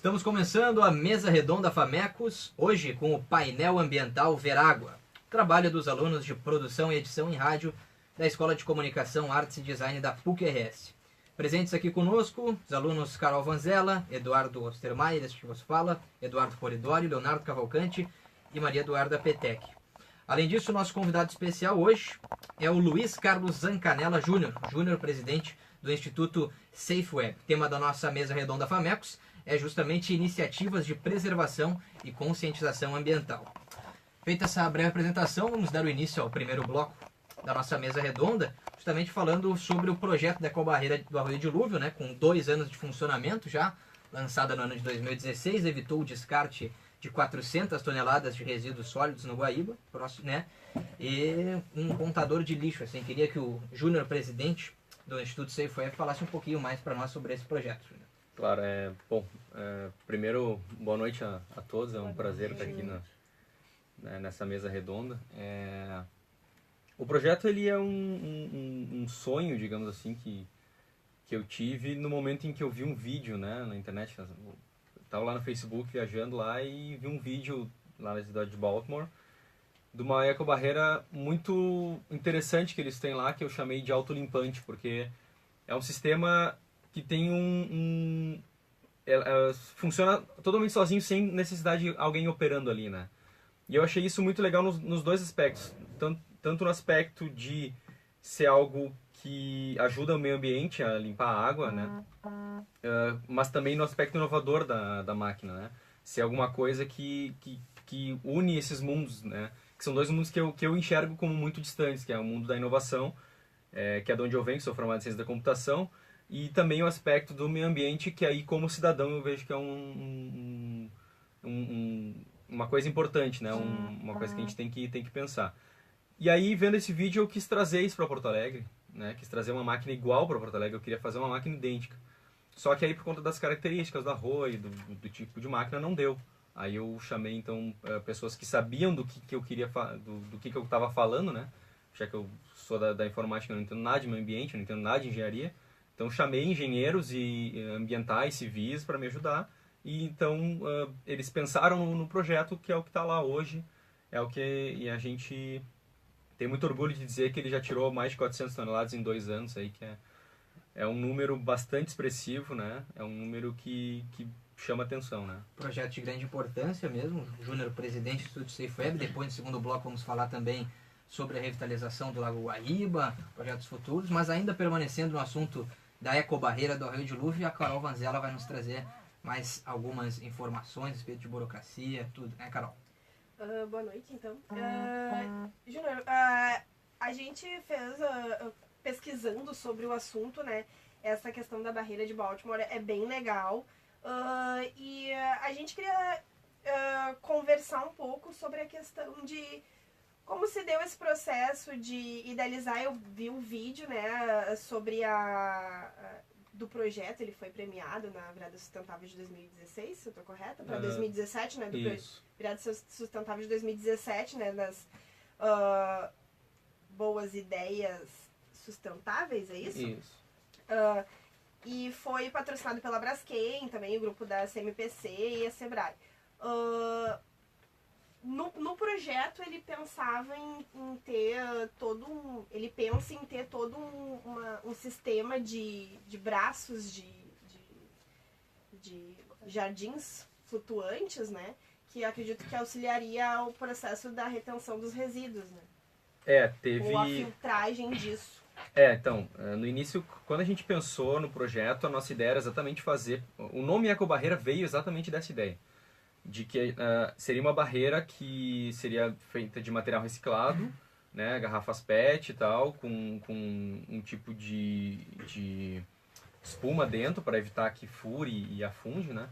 Estamos começando a Mesa Redonda Famecos, hoje com o painel ambiental Verágua, trabalho dos alunos de produção e edição em rádio da Escola de Comunicação, Artes e Design da PUC-RS. Presentes aqui conosco, os alunos Carol Vanzella, Eduardo Ostermaier, este que vos fala, Eduardo Polidori, Leonardo Cavalcante e Maria Eduarda Petec. Além disso, nosso convidado especial hoje é o Luiz Carlos Zancanella Júnior, presidente do Instituto SafeWeb. O tema da nossa Mesa Redonda Famecos é justamente iniciativas de preservação e conscientização ambiental. Feita essa breve apresentação, vamos dar o início ao primeiro bloco da nossa Mesa Redonda, justamente falando sobre o projeto da ecobarreira do Arroio Dilúvio, né, com 2 anos de funcionamento já, lançada no ano de 2016, evitou o descarte de 400 toneladas de resíduos sólidos no Guaíba, né, e um contador de lixo. Assim, queria que o Júnior, presidente do Instituto SafeWeb, falasse um pouquinho mais para nós sobre esse projeto. Júnior. Claro, primeiro, boa noite a todos, é um prazer estar aqui nessa mesa redonda. O projeto ele é um sonho, digamos assim, que eu tive no momento em que eu vi um vídeo, né, na internet. Eu estava lá no Facebook viajando lá e vi um vídeo lá na cidade de Baltimore de uma ecobarreira muito interessante que eles têm lá, que eu chamei de autolimpante, porque é um sistema que tem funciona totalmente sozinho, sem necessidade de alguém operando ali, né? E eu achei isso muito legal nos dois aspectos. Tanto no aspecto de ser algo que ajuda o meio ambiente a limpar a água, né? Mas também no aspecto inovador da máquina, né? Ser alguma coisa que une esses mundos, né? Que são 2 mundos que eu enxergo como muito distantes, que é o mundo da inovação, que é de onde eu venho, que sou formado em ciência da computação, e também o aspecto do meio ambiente, que aí como cidadão eu vejo que é uma coisa importante, né? Uma coisa que a gente tem que pensar. E aí, vendo esse vídeo, eu quis trazer isso para Porto Alegre, né? Quis trazer uma máquina igual para Porto Alegre, eu queria fazer uma máquina idêntica. Só que aí, por conta das características da Arroio, do tipo de máquina, não deu. Aí eu chamei, então, pessoas que sabiam do que eu queria, do que eu estava falando, né? Já que eu sou da informática, eu não entendo nada de meio ambiente, eu não entendo nada de engenharia. Então, chamei engenheiros e ambientais, civis, para me ajudar. E então, eles pensaram no projeto, que é o que está lá hoje. E a gente tem muito orgulho de dizer que ele já tirou mais de 400 toneladas em 2 anos, aí, que é um número bastante expressivo, né? É um número que chama atenção, né? Projeto de grande importância mesmo. Júnior, presidente do Instituto SafeWeb. Depois, no segundo bloco, vamos falar também sobre a revitalização do Lago Guaíba, projetos futuros, mas ainda permanecendo no assunto da ecobarreira do Arroio Dilúvio, a Carol Vanzella vai nos trazer mais algumas informações a respeito de burocracia, tudo, né, Carol? Boa noite, então. Júnior, a gente fez, pesquisando sobre o assunto, né, essa questão da barreira de Baltimore é bem legal, e a gente queria conversar um pouco sobre a questão de como se deu esse processo de idealizar. Eu vi um vídeo, né, sobre do projeto. Ele foi premiado na Virada Sustentável de 2016, se eu estou correta? Para 2017, né? Virada Sustentável de 2017, né? Das boas ideias sustentáveis, é isso? Isso. E foi patrocinado pela Braskem, também o grupo da CMPC e a Sebrae. No projeto ele pensava em ter ele pensa em ter todo um sistema de braços de jardins flutuantes, né? Que acredito que auxiliaria o processo da retenção dos resíduos, né? Ou a filtragem disso. Então, no início, quando a gente pensou no projeto, a nossa ideia era exatamente fazer... O nome Ecobarreira veio exatamente dessa ideia. De que seria uma barreira que seria feita de material reciclado, né, garrafas PET e tal, com um tipo de espuma dentro para evitar que fure e afunde, né,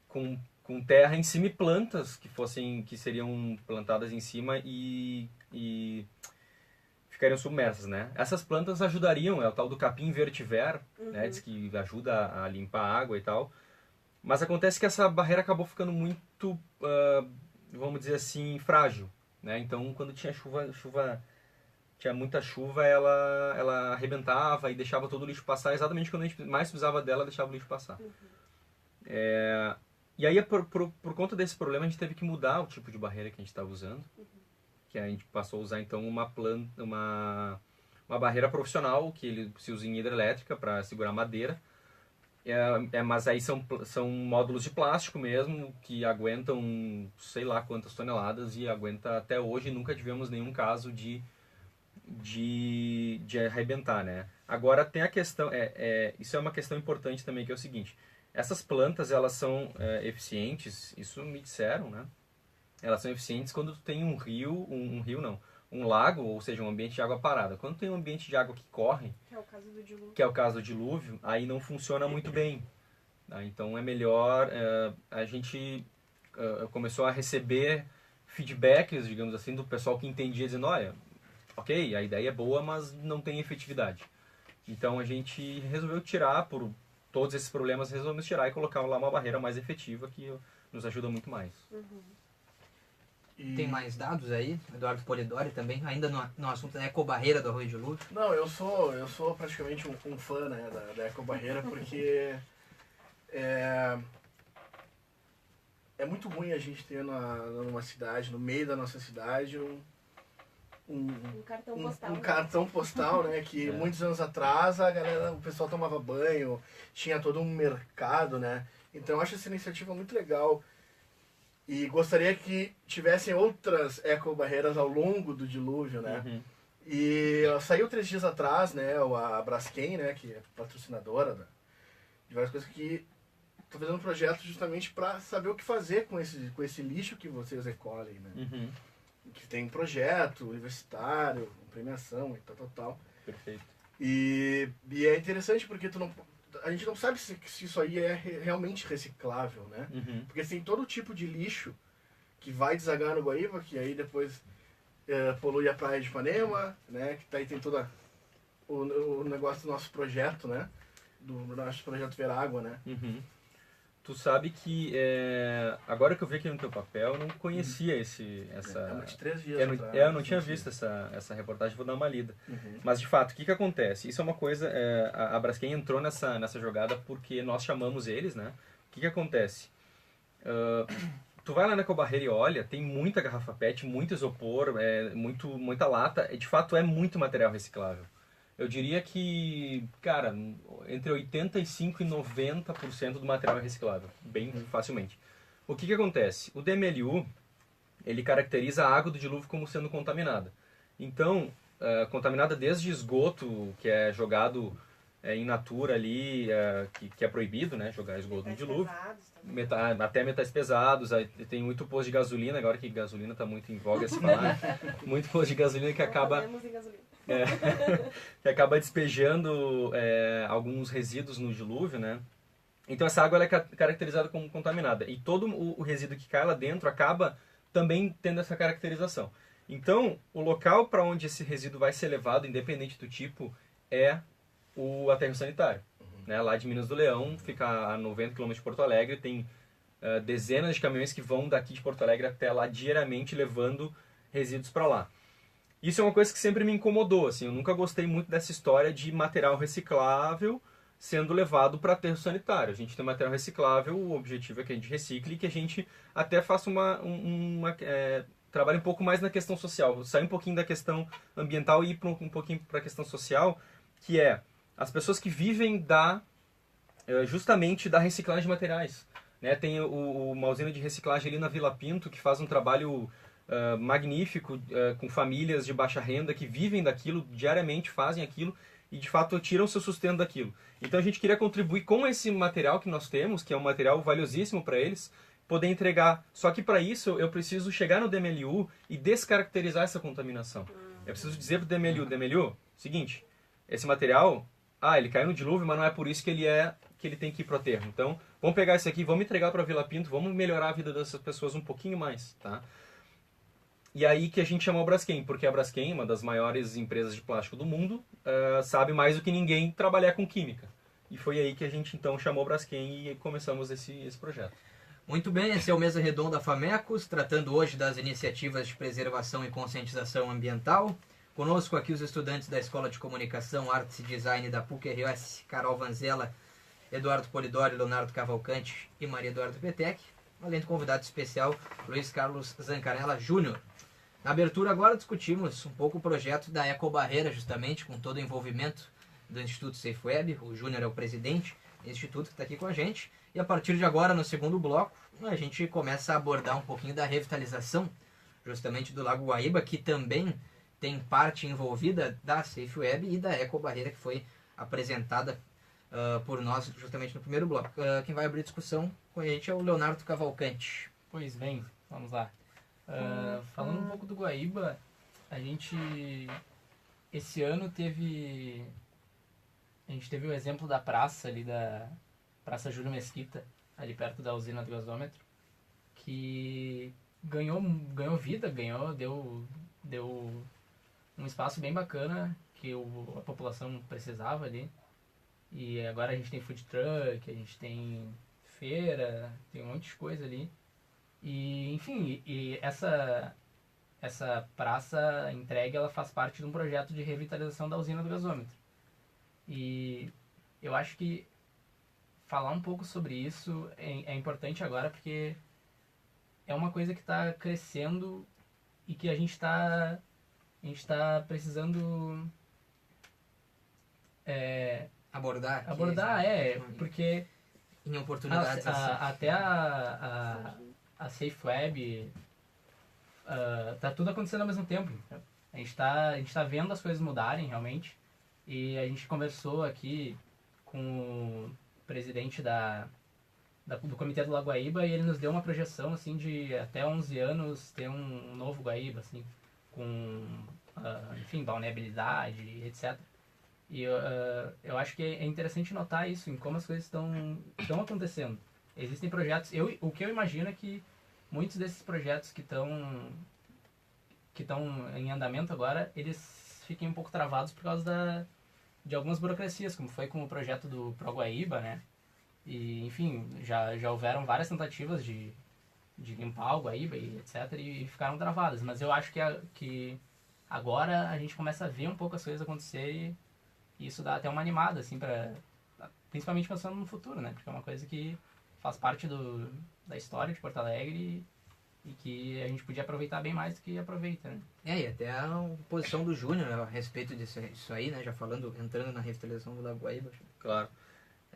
com terra em cima e plantas que seriam plantadas em cima e ficariam submersas, né. Essas plantas ajudariam, é o tal do capim vetiver, né, diz que ajuda a limpar a água e tal. Mas acontece que essa barreira acabou ficando muito, vamos dizer assim, frágil, né? Então, quando tinha tinha muita chuva, ela arrebentava e deixava todo o lixo passar. Exatamente quando a gente mais precisava dela, deixava o lixo passar. E aí, por conta desse problema, a gente teve que mudar o tipo de barreira que a gente estava usando. Que a gente passou a usar, então, uma barreira profissional, que ele se usa em hidrelétrica para segurar madeira. Mas aí são módulos de plástico mesmo, que aguentam sei lá quantas toneladas e aguenta até hoje. Nunca tivemos nenhum caso de arrebentar, né? Agora tem a questão, isso é uma questão importante também, que é o seguinte: essas plantas, elas são eficientes, isso me disseram, né? Elas são eficientes quando tu tem um lago, ou seja, um ambiente de água parada. Quando tem um ambiente de água que corre, Que é o caso do dilúvio. que é o caso do dilúvio, aí não funciona muito bem. Tá? Então é melhor, a gente começou a receber feedbacks, digamos assim, do pessoal que entendia, dizendo, olha, ok, a ideia é boa, mas não tem efetividade. Então a gente resolveu tirar, por todos esses problemas, resolvemos tirar e colocar lá uma barreira mais efetiva que nos ajuda muito mais. Tem mais dados aí? Eduardo Polidori também, ainda no assunto da ecobarreira do Arroio de Dilúvio. Não, eu sou praticamente um fã, né, da ecobarreira, porque é muito ruim a gente ter numa cidade, no meio da nossa cidade, um cartão postal, né, que muitos anos atrás o pessoal tomava banho, tinha todo um mercado, né. Então eu acho essa iniciativa muito legal. E gostaria que tivessem outras ecobarreiras ao longo do dilúvio, né? E saiu 3 dias atrás, né, a Braskem, né, que é patrocinadora de várias coisas, que está fazendo um projeto justamente para saber o que fazer com esse lixo que vocês recolhem, né? Que tem projeto universitário, premiação e tal. Perfeito. E é interessante porque a gente não sabe se isso aí é realmente reciclável, né? Porque tem todo tipo de lixo que vai desagar no Guaíba, que aí depois polui a praia de Ipanema, né? Que daí tem todo o negócio do nosso projeto, né? Do nosso projeto Verágua, né? Tu sabe que, agora que eu vi aqui no teu papel, eu não conhecia essa... de 3 dias atrás. Eu não tinha visto essa reportagem, vou dar uma lida. Mas, de fato, o que acontece? Isso é uma coisa... a Braskem entrou nessa jogada porque nós chamamos eles, né? O que acontece? Tu vai lá na ecobarreira e olha, tem muita garrafa PET, muito isopor, muita lata. De fato, é muito material reciclável. Eu diria que, cara, entre 85% e 90% do material é reciclável, bem facilmente. O que acontece? O DMLU, ele caracteriza a água do dilúvio como sendo contaminada. Então, contaminada desde esgoto, que é jogado in natura ali, que é proibido, né, jogar esgoto no dilúvio. Até metais pesados, aí tem muito posto de gasolina, agora que gasolina está muito em voga se falar, muito posto de gasolina que acaba... que acaba despejando alguns resíduos no dilúvio, né? Então essa água ela é caracterizada como contaminada. E todo o resíduo que cai lá dentro acaba também tendo essa caracterização. Então, o local para onde esse resíduo vai ser levado, independente do tipo, é o aterro sanitário. Né? Lá de Minas do Leão, fica a 90 km de Porto Alegre, tem dezenas de caminhões que vão daqui de Porto Alegre até lá diariamente levando resíduos para lá. Isso é uma coisa que sempre me incomodou, assim, eu nunca gostei muito dessa história de material reciclável sendo levado para aterro sanitário. A gente tem material reciclável, o objetivo é que a gente recicle e que a gente até faça trabalhe um pouco mais na questão social, sair um pouquinho da questão ambiental e ir um pouquinho para a questão social, que é as pessoas que vivem justamente da reciclagem de materiais. Né? Tem uma usina de reciclagem ali na Vila Pinto que faz um trabalho magnífico, com famílias de baixa renda que vivem daquilo, diariamente fazem aquilo e de fato tiram seu sustento daquilo. Então a gente queria contribuir com esse material que nós temos, que é um material valiosíssimo para eles, poder entregar. Só que para isso eu preciso chegar no DMLU e descaracterizar essa contaminação. Eu preciso dizer para o DMLU, seguinte, esse material, ele caiu no dilúvio, mas não é por isso que ele tem que ir para o aterro. Então, vamos pegar esse aqui, vamos entregar para a Vila Pinto, vamos melhorar a vida dessas pessoas um pouquinho mais, tá? E aí que a gente chamou a Braskem, porque a Braskem, uma das maiores empresas de plástico do mundo, sabe mais do que ninguém trabalhar com química. E foi aí que a gente então chamou a Braskem e começamos esse projeto. Muito bem, esse é o Mesa Redonda Famecos, tratando hoje das iniciativas de preservação e conscientização ambiental. Conosco aqui os estudantes da Escola de Comunicação, Artes e Design da PUC-RS, Carol Vanzella Eduardo Polidori, Leonardo Cavalcante e Maria Eduarda Petec, além do convidado especial Luiz Carlos Zancanella Júnior. Na abertura agora discutimos um pouco o projeto da Ecobarreira, justamente com todo o envolvimento do Instituto SafeWeb. O Júnior é o presidente do Instituto que está aqui com a gente. E a partir de agora, no segundo bloco, a gente começa a abordar um pouquinho da revitalização justamente do Lago Guaíba, que também tem parte envolvida da SafeWeb e da Ecobarreira, que foi apresentada por nós justamente no primeiro bloco. Quem vai abrir discussão com a gente é o Leonardo Cavalcante. Pois bem, vamos lá. Falando um pouco do Guaíba, a gente esse ano teve o exemplo da praça ali, da Praça Júlio Mesquita, ali perto da usina do gasômetro, que ganhou vida, deu um espaço bem bacana que a população precisava ali. E agora a gente tem food truck, a gente tem feira, tem um monte de coisa ali. E, enfim, essa praça entregue, ela faz parte de um projeto de revitalização da usina do gasômetro. E eu acho que falar um pouco sobre isso é importante agora, porque é uma coisa que está crescendo e que a gente está precisando abordar, porque em oportunidades até a SafeWeb tá tudo acontecendo ao mesmo tempo. A gente tá vendo as coisas mudarem realmente, e a gente conversou aqui com o presidente do Comitê do Lago Guaíba, e ele nos deu uma projeção assim de até 11 anos ter um novo Guaíba, assim, com enfim, balneabilidade, etc. E eu acho que é interessante notar isso, em como as coisas estão acontecendo. Existem projetos, o que eu imagino é que muitos desses projetos que estão em andamento agora, eles fiquem um pouco travados por causa de algumas burocracias, como foi com o projeto do Pro Guaíba, né? E, enfim, já houveram várias tentativas de limpar o Guaíba e etc, e ficaram travadas. Mas eu acho que agora a gente começa a ver um pouco as coisas acontecer, e isso dá até uma animada, assim, principalmente pensando no futuro, né? Porque é uma coisa que faz parte da história de Porto Alegre e que a gente podia aproveitar bem mais do que aproveita, né? E até a posição do Júnior a respeito disso aí, né? Já entrando na revitalização do Lago Guaíba. Claro.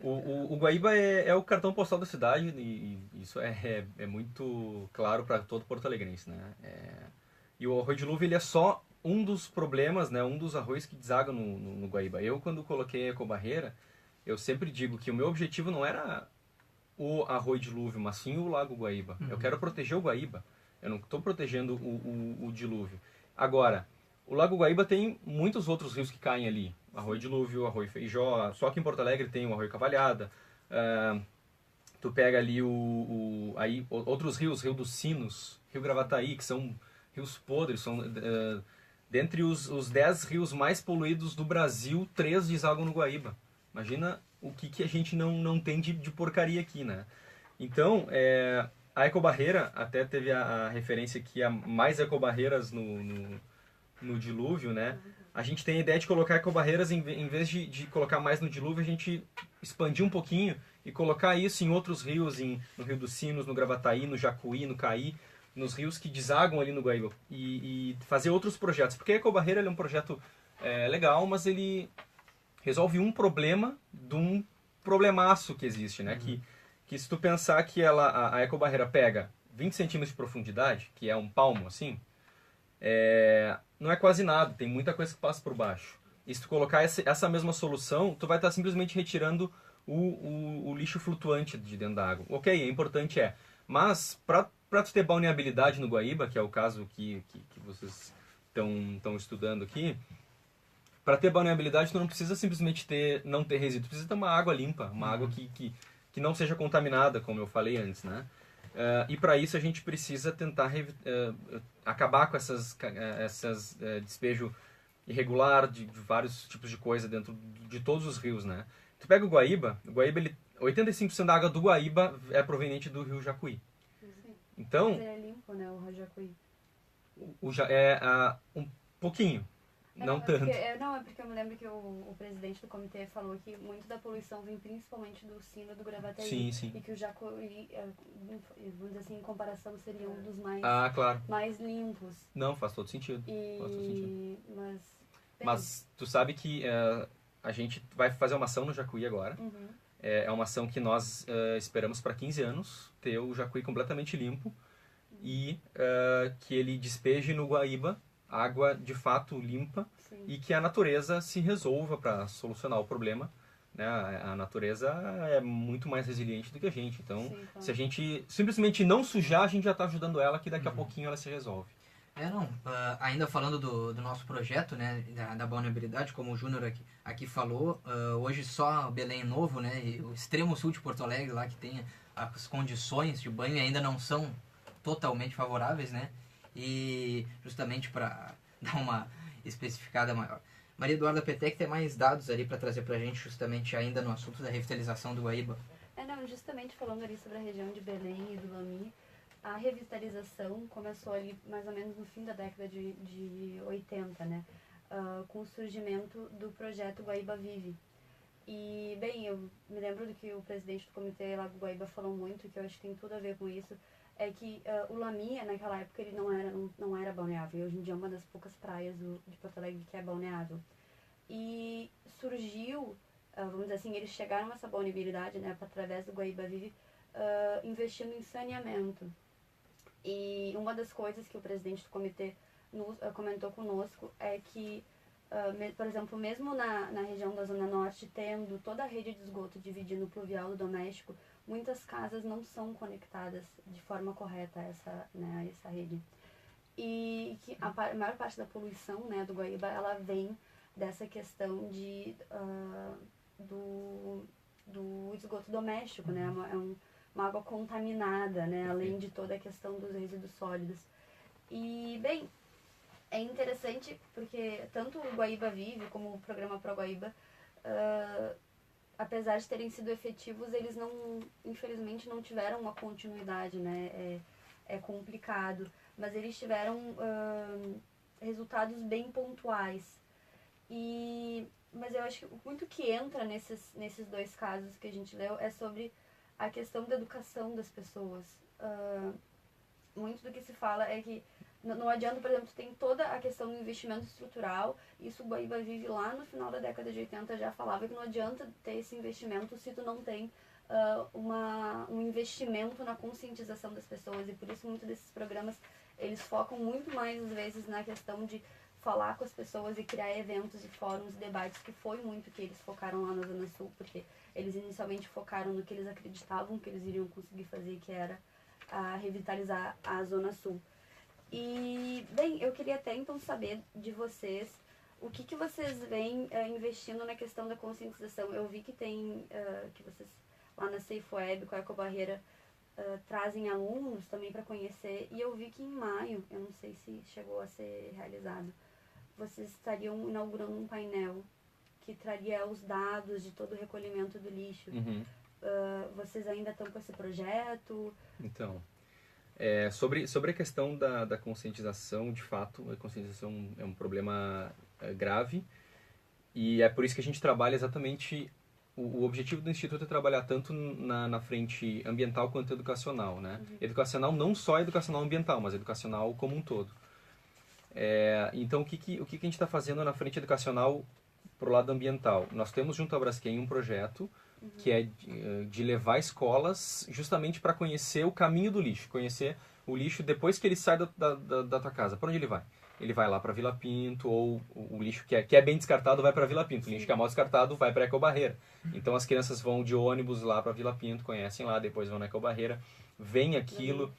O Guaíba é o cartão postal da cidade, e isso é muito claro para todo porto-alegrense, né? E o arroio dilúvio, ele é só um dos problemas, né? Um dos arroios que desagam no Guaíba. Eu, quando coloquei a ecobarreira, eu sempre digo que o meu objetivo não era o arroio dilúvio, mas sim o Lago Guaíba. Eu quero proteger o Guaíba. Eu não estou protegendo o dilúvio. Agora, o Lago Guaíba tem muitos outros rios que caem ali. Arroio Dilúvio, Arroio Feijó, só que em Porto Alegre tem o Arroio Cavalhada. Tu pega ali aí, outros rios, Rio dos Sinos, Rio Gravataí, que são rios podres, são dentre os 10 rios mais poluídos do Brasil, 3 desagam no Guaíba. Imagina o que a gente não tem de porcaria aqui, né? Então, a ecobarreira, até teve a referência que há mais ecobarreiras no dilúvio, né? A gente tem a ideia de colocar ecobarreiras, em vez de colocar mais no dilúvio, a gente expandir um pouquinho e colocar isso em outros rios, no Rio dos Sinos, no Gravataí, no Jacuí, no Caí, nos rios que desagam ali no Guaíba, e fazer outros projetos. Porque a ecobarreira é um projeto legal, mas ele resolve um problema de um problemaço que existe, né? Que se tu pensar que a ecobarreira pega 20 centímetros de profundidade, que é um palmo assim, não é quase nada, tem muita coisa que passa por baixo. E se tu colocar essa mesma solução, tu vai estar simplesmente retirando o lixo flutuante de dentro da água. Ok, é importante, mas para tu ter balneabilidade no Guaíba, que é o caso que vocês estão estudando aqui, para ter balneabilidade tu não precisa simplesmente não ter resíduo, tu precisa ter uma água limpa, uma água que não seja contaminada, como eu falei antes, né? E para isso a gente precisa tentar acabar com essas despejo irregular de vários tipos de coisa dentro de todos os rios, né? Tu pega o Guaíba, 85% da água do Guaíba é proveniente do rio Jacuí. Sim. Então, Mas é limpo, né, o rio Jacuí? um pouquinho. não tanto. É porque eu me lembro que o presidente do comitê falou que muito da poluição vem principalmente do sino do Gravataí. Sim, sim. E que o Jacuí, vamos dizer assim, em comparação, seria um dos mais, claro. mais limpos. Não, faz todo sentido. Faz todo sentido. Mas tu sabe que a gente vai fazer uma ação no Jacuí agora. Uhum. É uma ação que nós esperamos para 15 anos, ter o Jacuí completamente limpo e que ele despeje no Guaíba água de fato limpa. Sim. E que a natureza se resolva para solucionar o problema. Né? A natureza é muito mais resiliente do que a gente. Então, sim, claro. Se a gente simplesmente não sujar, a gente já está ajudando ela, que daqui a pouquinho ela se resolve. Ainda falando do nosso projeto, né, da vulnerabilidade, como o Júnior aqui falou, hoje só Belém Novo, né, e o extremo sul de Porto Alegre, lá que tem as condições de banho ainda não são totalmente favoráveis, né, e justamente para dar uma especificada maior. Maria Eduarda Petec tem mais dados ali para trazer para a gente, justamente ainda no assunto da revitalização do Guaíba. Justamente falando ali sobre a região de Belém e do Lami, a revitalização começou ali mais ou menos no fim da década de 80, né? Com o surgimento do projeto Guaíba Vive. E, bem, eu me lembro do que o presidente do comitê lá do Guaíba falou muito, que eu acho que tem tudo a ver com isso, é que o Lami, naquela época, ele não era balneável. E hoje em dia é uma das poucas praias de Porto Alegre que é balneável. E surgiu, vamos dizer assim, eles chegaram a essa balneabilidade, né, através do Guaíba Vive, investindo em saneamento. E uma das coisas que o presidente do comitê comentou conosco é que, por exemplo, mesmo na região da Zona Norte, tendo toda a rede de esgoto dividindo o pluvial do doméstico, muitas casas não são conectadas de forma correta a essa rede. E que a maior parte da poluição, né, do Guaíba, ela vem dessa questão do esgoto doméstico, né? Uma água contaminada, né? Além de toda a questão dos resíduos sólidos. E, bem, é interessante porque tanto o Guaíba Vive como o programa Pro Guaíba, apesar de terem sido efetivos, eles infelizmente não tiveram uma continuidade, né? É complicado, mas eles tiveram resultados bem pontuais. Mas eu acho que muito que entra nesses dois casos que a gente leu é sobre a questão da educação das pessoas. Muito do que se fala é que não adianta, por exemplo, tem toda a questão do investimento estrutural. Isso o Guaíba Vive lá no final da década de 80 já falava que não adianta ter esse investimento se tu não tem um investimento na conscientização das pessoas. E por isso muitos desses programas eles focam muito mais às vezes na questão de falar com as pessoas e criar eventos e fóruns, debates, que foi muito que eles focaram lá na Zona Sul, porque eles inicialmente focaram no que eles acreditavam que eles iriam conseguir fazer, que era revitalizar a Zona Sul. E, bem, eu queria até então saber de vocês o que vocês vêm investindo na questão da conscientização. Eu vi que tem, que vocês lá na Safe Web, com a Ecobarreira, trazem alunos também para conhecer, e eu vi que em maio, eu não sei se chegou a ser realizado, vocês estariam inaugurando um painel que traria os dados de todo o recolhimento do lixo. Uhum. Vocês ainda estão com esse projeto? Então, sobre a questão da conscientização, de fato, a conscientização é um problema grave, e é por isso que a gente trabalha exatamente. O objetivo do Instituto é trabalhar tanto na frente ambiental quanto educacional, né? Uhum. Educacional, não só educacional ambiental, mas educacional como um todo. Então, o que a gente está fazendo na frente educacional para o lado ambiental? Nós temos junto à Braskem um projeto que é de levar escolas justamente para conhecer o caminho do lixo, conhecer o lixo depois que ele sai da tua casa. Para onde ele vai? Ele vai lá para Vila Pinto, ou o lixo que é bem descartado vai para Vila Pinto. O lixo que é mal descartado vai para a Ecobarreira. Então as crianças vão de ônibus lá para Vila Pinto, conhecem lá, depois vão na Ecobarreira, vem aquilo.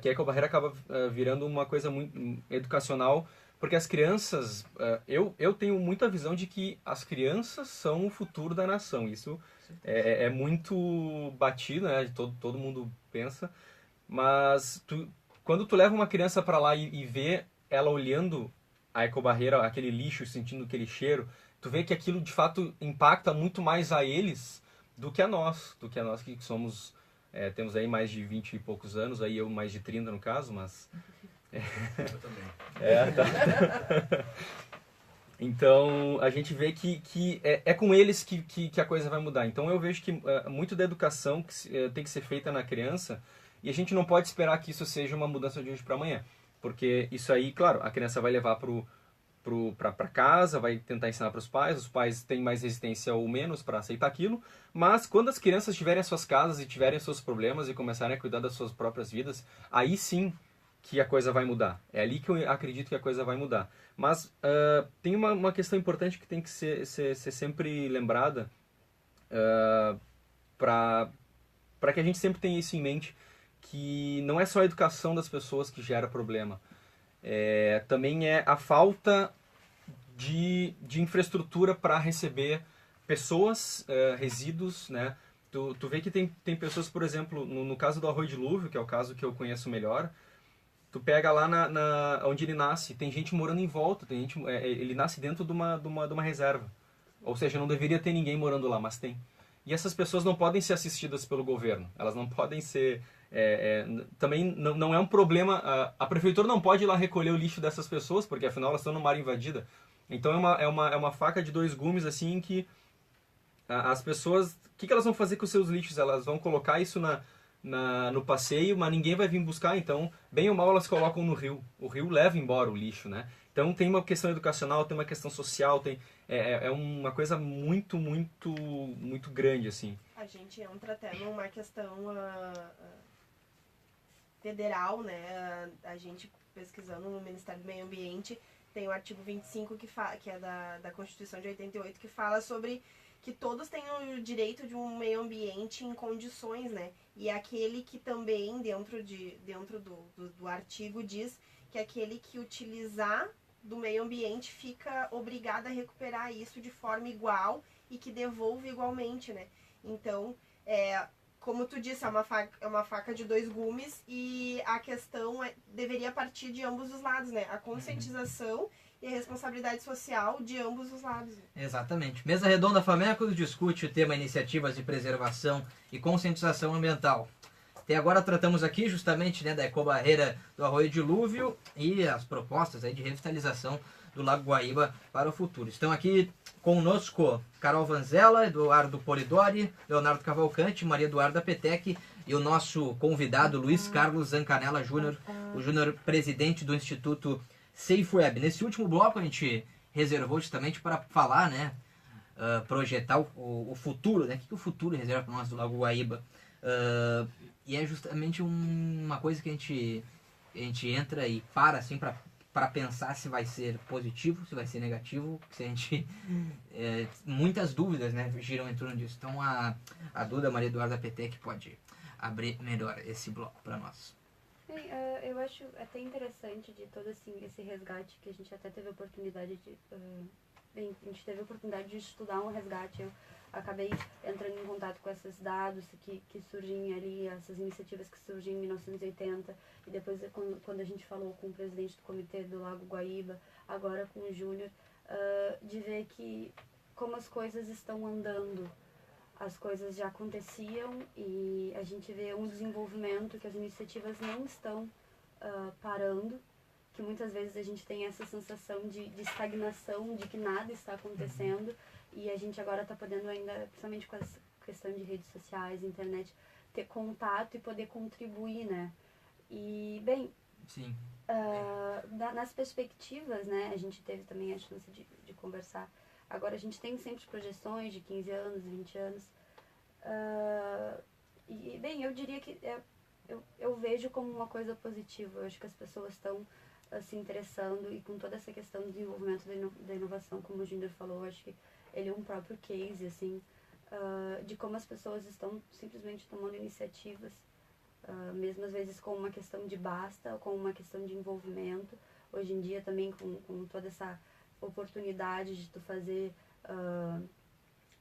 Que a Ecobarreira acaba virando uma coisa muito educacional, porque as crianças... eu tenho muita visão de que as crianças são o futuro da nação. Isso é muito batido, né? Todo mundo pensa. Mas quando tu leva uma criança para lá e vê ela olhando a Ecobarreira, aquele lixo, sentindo aquele cheiro, tu vê que aquilo de fato impacta muito mais a eles do que a nós que somos, temos aí mais de 20 e poucos anos, aí eu mais de 30 no caso, mas... Eu também. Tá. Então, a gente vê que é com eles que a coisa vai mudar. Então, eu vejo que muito da educação tem que ser feita na criança, e a gente não pode esperar que isso seja uma mudança de hoje para amanhã. Porque isso aí, claro, a criança vai levar para casa, vai tentar ensinar para os pais têm mais resistência ou menos para aceitar aquilo, mas quando as crianças tiverem as suas casas e tiverem seus problemas e começarem a cuidar das suas próprias vidas, aí sim que a coisa vai mudar. É ali que eu acredito que a coisa vai mudar. Mas tem uma questão importante que tem que ser sempre lembrada para que a gente sempre tenha isso em mente, que não é só a educação das pessoas que gera problema. Também é a falta de infraestrutura para receber pessoas, resíduos, né? Tu vê que tem pessoas, por exemplo, no caso do Arroio Dilúvio, que é o caso que eu conheço melhor, tu pega lá onde ele nasce, tem gente morando em volta, ele nasce dentro de uma reserva. Ou seja, não deveria ter ninguém morando lá, mas tem. E essas pessoas não podem ser assistidas pelo governo, elas não podem ser... também não é um problema, a prefeitura não pode ir lá recolher o lixo dessas pessoas, porque afinal elas estão numa área invadida. Então é uma faca de dois gumes, assim, que as pessoas... O que elas vão fazer com os seus lixos? Elas vão colocar isso no passeio, mas ninguém vai vir buscar, então, bem ou mal, elas colocam no rio. O rio leva embora o lixo, né? Então tem uma questão educacional, tem uma questão social, é uma coisa muito, muito, muito grande, assim. A gente entra até numa questão federal, né? A gente pesquisando no Ministério do Meio Ambiente, tem o artigo 25, que é da Constituição de 88, que fala sobre que todos têm o direito de um meio ambiente em condições, né? E aquele que também, dentro do artigo, diz que aquele que utilizar do meio ambiente fica obrigado a recuperar isso de forma igual e que devolve igualmente, né? Então, como tu disse, é uma faca de dois gumes, e a questão deveria partir de ambos os lados, né? A conscientização e a responsabilidade social de ambos os lados. Exatamente. Mesa Redonda Famecos discute o tema iniciativas de preservação e conscientização ambiental. Até agora tratamos aqui justamente, né, da ecobarreira do Arroio Dilúvio e as propostas aí de revitalização do Lago Guaíba para o futuro. Estão aqui conosco Carol Vanzella, Eduardo Polidori, Leonardo Cavalcante, Maria Eduarda Petec e o nosso convidado Luiz Carlos Zancanella Júnior, o Júnior presidente do Instituto SafeWeb. Nesse último bloco a gente reservou justamente para falar, né, projetar o futuro, né, o que o futuro reserva para nós do Lago Guaíba. E é justamente uma coisa que a gente entra e para assim para pensar se vai ser positivo, se vai ser negativo, se a gente muitas dúvidas, né, giram em torno disso. Então a Duda Maria Eduarda Petec pode abrir melhor esse bloco para nós. Eu acho até interessante de todo esse resgate que a gente até teve a oportunidade de... a gente teve a oportunidade de estudar um resgate. Eu acabei entrando em contato com esses dados que surgem ali, essas iniciativas que surgem em 1980, e depois quando a gente falou com o presidente do comitê do Lago Guaíba, agora com o Júnior, de ver que como as coisas estão andando. As coisas já aconteciam e a gente vê um desenvolvimento que as iniciativas não estão parando, que muitas vezes a gente tem essa sensação de estagnação, de que nada está acontecendo, e a gente agora está podendo ainda, principalmente com essa questão de redes sociais, internet, ter contato e poder contribuir, né? E, bem, sim. Nas perspectivas, né, a gente teve também a chance de conversar. Agora a gente tem sempre projeções de 15 anos, 20 anos. E, bem, eu diria que eu vejo como uma coisa positiva. Eu acho que as pessoas estão se interessando, e com toda essa questão do desenvolvimento da inovação, como o Júnior falou, eu acho que ele é um próprio case, assim, de como as pessoas estão simplesmente tomando iniciativas, mesmo às vezes com uma questão de basta, ou com uma questão de envolvimento. Hoje em dia também com toda essa oportunidade de tu fazer,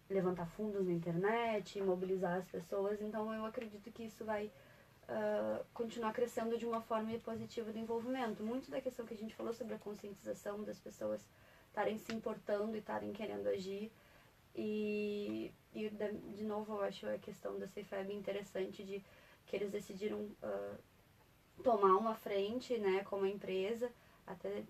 levantar fundos na internet, mobilizar as pessoas. Então eu acredito que isso vai continuar crescendo de uma forma positiva do envolvimento. Muito da questão que a gente falou sobre a conscientização das pessoas estarem se importando e estarem querendo agir. E de novo, eu acho a questão da SafeWeb interessante, de que eles decidiram tomar uma frente, né, como empresa, até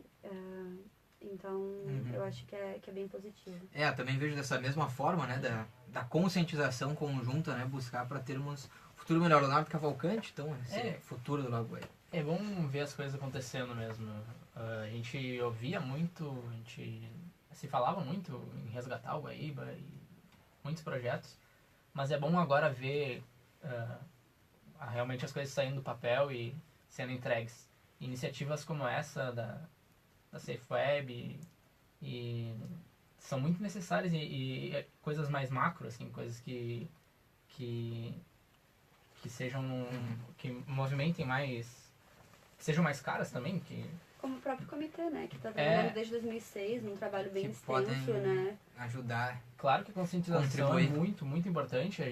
Então, eu acho que é bem positivo. Eu também vejo dessa mesma forma, né, da conscientização conjunta, né, buscar para termos um futuro melhor. Leonardo Cavalcante, então, esse futuro do Lago Guaíba. É bom ver as coisas acontecendo mesmo. A gente ouvia muito, a gente se falava muito em resgatar o Guaíba e muitos projetos, mas é bom agora ver realmente as coisas saindo do papel e sendo entregues. Iniciativas como essa da SafeWeb e são muito necessárias e coisas mais macro, assim, coisas que sejam que movimentem mais, que sejam mais caras também, como o próprio comitê, né, que está trabalhando desde 2006, um trabalho bem extenso, né? Ajudar. Claro que a conscientização é muito, muito importante.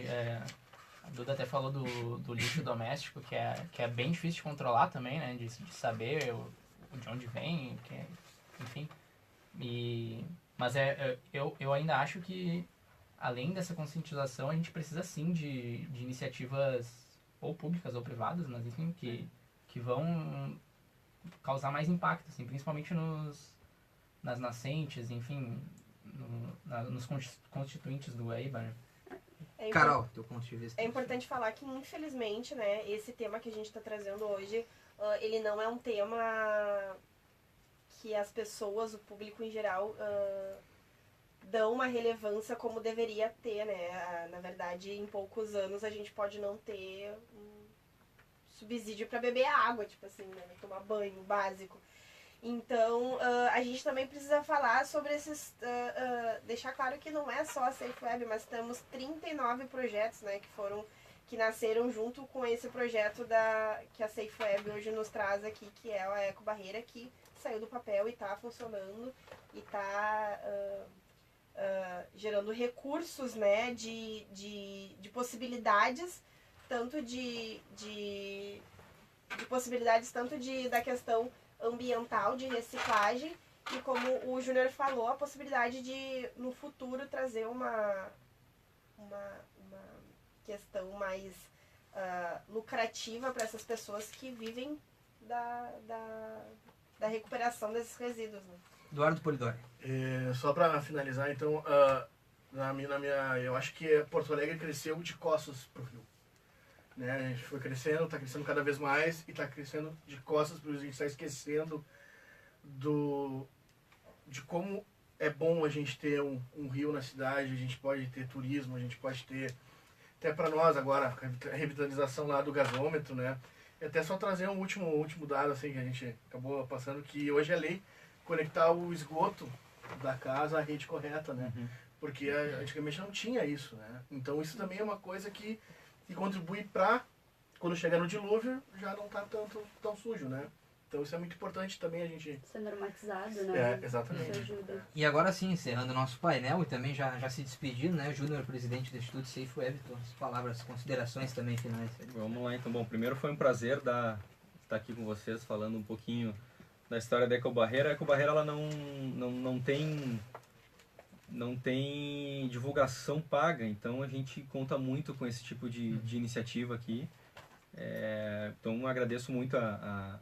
A Duda até falou do lixo doméstico, que é bem difícil de controlar também, né, de saber de onde vem, enfim. Mas eu ainda acho que, além dessa conscientização, a gente precisa sim de iniciativas ou públicas ou privadas, mas enfim, que vão causar mais impacto, assim, principalmente nas nascentes, enfim, nos constituintes do Guaíba, né? Carol, teu ponto de vista. É importante falar que, infelizmente, né, esse tema que a gente está trazendo hoje, ele não é um tema que as pessoas, o público em geral, dão uma relevância como deveria ter, né? Na verdade, em poucos anos a gente pode não ter um subsídio para beber água, tipo assim, né? Tomar banho básico. Então, a gente também precisa falar sobre esses... deixar claro que não é só a SafeWeb, mas temos 39 projetos, né, que nasceram junto com esse projeto que a SafeWeb hoje nos traz aqui, que é a Eco Barreira, que saiu do papel e está funcionando e está gerando recursos, né, de possibilidades, tanto da questão ambiental, de reciclagem, e como o Júnior falou, a possibilidade de, no futuro, trazer uma questão mais lucrativa para essas pessoas que vivem da recuperação desses resíduos, né? Eduardo Polidori. Só para finalizar, então, eu acho que Porto Alegre cresceu de costas pro rio. Né? A gente foi crescendo, está crescendo cada vez mais e está crescendo de costas para o rio. A gente está esquecendo de como é bom a gente ter um rio na cidade. A gente pode ter turismo, a gente pode ter, até para nós agora, a revitalização lá do gasômetro, né? E até só trazer um último dado assim, que a gente acabou passando, que hoje é lei conectar o esgoto da casa à rede correta, né? Porque antigamente não tinha isso, né? Então isso também é uma coisa que contribui para, quando chegar no dilúvio, já não tá tão sujo, né? Então isso é muito importante também a gente... Ser normatizado, né? Exatamente. Isso ajuda. E agora sim, encerrando o nosso painel e também já se despedindo, né? O Júnior, presidente do Instituto SafeWeb, as palavras, considerações também finais. Vamos lá então. Bom, primeiro foi um prazer estar aqui com vocês, falando um pouquinho da história da Eco Barreira. A Eco Barreira, ela não tem divulgação paga, então a gente conta muito com esse tipo de iniciativa aqui. Então agradeço muito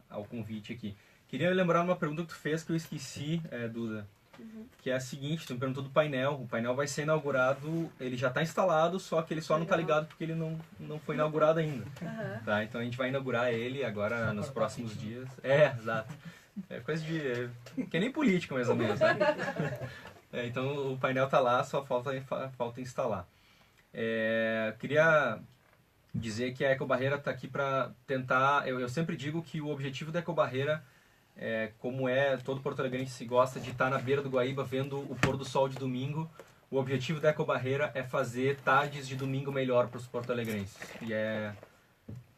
ao convite aqui. Queria lembrar uma pergunta que tu fez que eu esqueci, Duda, que é a seguinte: tu me perguntou do painel. O painel vai ser inaugurado, ele já está instalado, só que ele só não está ligado porque ele não foi inaugurado ainda. Tá? Então a gente vai inaugurar ele agora nos próximos dias. Exato. É coisa de... que nem política mais ou menos, né? Então o painel está lá, só falta instalar. Queria dizer que a Eco Barreira está aqui para tentar... Eu sempre digo que o objetivo da Eco Barreira, como todo porto-alegrense gosta de estar na beira do Guaíba vendo o pôr do sol de domingo, o objetivo da Eco Barreira é fazer tardes de domingo melhor para os porto-alegrenses. E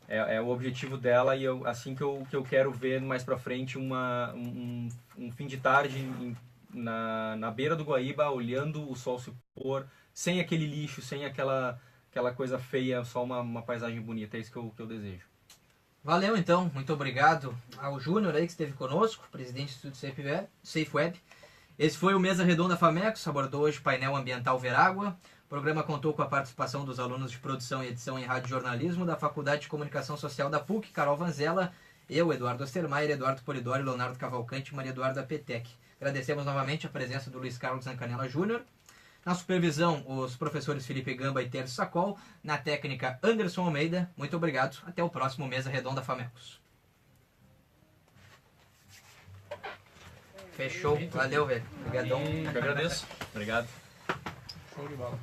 é o objetivo dela, e assim que eu quero ver mais para frente um fim de tarde na beira do Guaíba, olhando o sol se pôr, sem aquele lixo, sem aquela coisa feia, só uma paisagem bonita. É isso que eu desejo. Valeu então, muito obrigado ao Júnior aí que esteve conosco, presidente do Instituto SafeWeb. Esse foi o Mesa Redonda Famecos, abordou hoje o painel ambiental Verágua. O programa contou com a participação dos alunos de produção e edição em rádio jornalismo da Faculdade de Comunicação Social da PUC, Carol Vanzella Eu, Eduardo Ostermaier, Eduardo Polidori, Leonardo Cavalcante e Maria Eduarda Petec. Agradecemos novamente a presença do Luiz Carlos Zancanella Júnior. Na supervisão, os professores Felipe Gamba e Terço Sacol. Na técnica, Anderson Almeida. Muito obrigado. Até o próximo Mesa Redonda Famecos. Fechou. Valeu, velho. Obrigadão. Eu agradeço. Obrigado. Show de bola.